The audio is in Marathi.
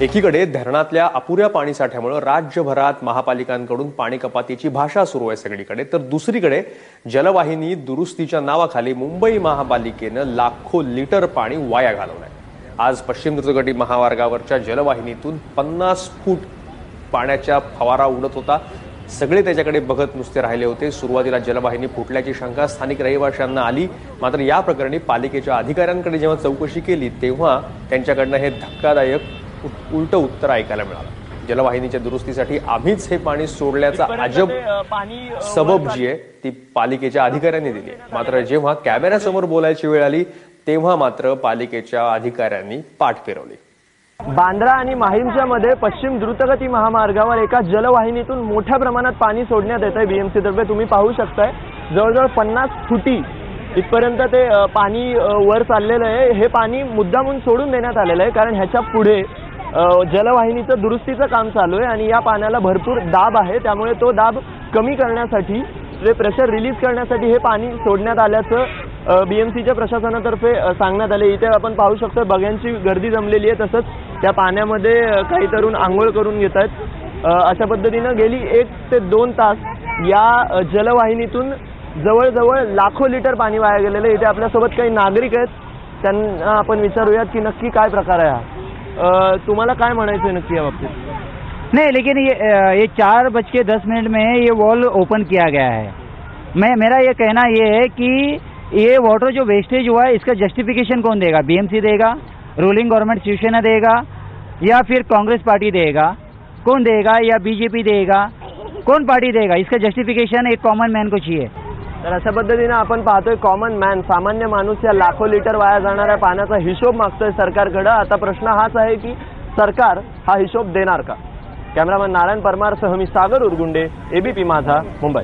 एकीकडे धरणातल्या अपुऱ्या पाणीसाठ्यामुळे राज्यभरात महापालिकांकडून पाणी कपातीची भाषा सुरू आहे सगळीकडे, तर दुसरीकडे जलवाहिनी दुरुस्तीच्या नावाखाली मुंबई महापालिकेनं लाखो लिटर पाणी वाया घालवलंय। आज पश्चिम द्रुतगती महामार्गावरच्या जलवाहिनीतून 50 फूट पाण्याचा फवारा उडत होता। सगळे त्याच्याकडे बघत नुसते राहिले होते। सुरुवातीला जलवाहिनी फुटल्याची शंका स्थानिक रहिवाशांना आली, मात्र या प्रकरणी पालिकेच्या अधिकाऱ्यांकडे जेव्हा चौकशी केली तेव्हा त्यांच्याकडनं हे धक्कादायक उलट उत्तर ऐकायला मिळालं। जलवाहिनीच्या दुरुस्तीसाठी आम्हीच हे पाणी सोडल्याचा अजब सबब जी आहे ती पालिकेच्या अधिकाऱ्यांनी दिली, मात्र जेव्हा कॅमेऱ्यासमोर बोलायची वेळ आली तेव्हा मात्र पालिकेच्या अधिकाऱ्यांनी पाठ फिरवली। बांद्रा आणि माहीमच्या मध्ये पश्चिम द्रुतगती महामार्गावर एका जलवाहिनीतून मोठ्या प्रमाणात पाणी सोडण्यात येत आहे बीएमसी तर्फे। तुम्ही पाहू शकताय जवळजवळ 50 फुटी इथपर्यंत ते पाणी वर चाललेलं आहे। हे पाणी मुद्दामून सोडून देण्यात आलेलं आहे कारण ह्याच्या पुढे जलवाहिनीचं दुरुस्तीचं काम चालू आहे आणि या पाण्याला भरपूर दाब आहे, त्यामुळे तो दाब कमी करण्यासाठी प्रेशर रिलीज करण्यासाठी हे पाणी सोडण्यात आल्याचं बीएमसीच्या प्रशासनातर्फे सांगण्यात आले। इथे आपण पाहू शकतो बघ्यांची गर्दी जमलेली आहे, तसंच त्या पाण्यामध्ये काही तरुण आंघोळ करून घेत आहेत। अशा पद्धतीनं गेली 1 ते 2 तास या जलवाहिनीतून जवळजवळ लाखो लिटर पाणी वाया गेलेलं आहे। इथे आपल्यासोबत काही नागरिक आहेत, त्यांना आपण विचारूयात की नक्की काय प्रकार आहे हा। तुम्हाला काय म्हणायचं नक्की या बाबतीत? नहीं, लेकिन ये 4:10 में ये वॉल ओपन किया गया है। मेरा ये कहना ये है कि ये वाटर जो वेस्टेज हुआ है इसका जस्टिफिकेशन कौन देगा? बीएमसी देगा, रूलिंग गवर्नमेंट शिवसेना देगा, या फिर कांग्रेस पार्टी देगा? कौन देगा? या बीजेपी देगा? कौन पार्टी देगा? इसका जस्टिफिकेशन एक कॉमन मैन को चाहिए। तर अशा पद्धतीने आपण पाहतोय कॉमन मॅन, सामान्य माणूस या लाखो लिटर वाया जाणाऱ्या पाण्याचा हिशोब मागतोय सरकारकडे। आता प्रश्न हाच आहे की सरकार हा हिशोब देणार का? कॅमेरामॅन नारायण परमार सह मी सागर उरगुंडे, एबीपी माझा, मुंबई।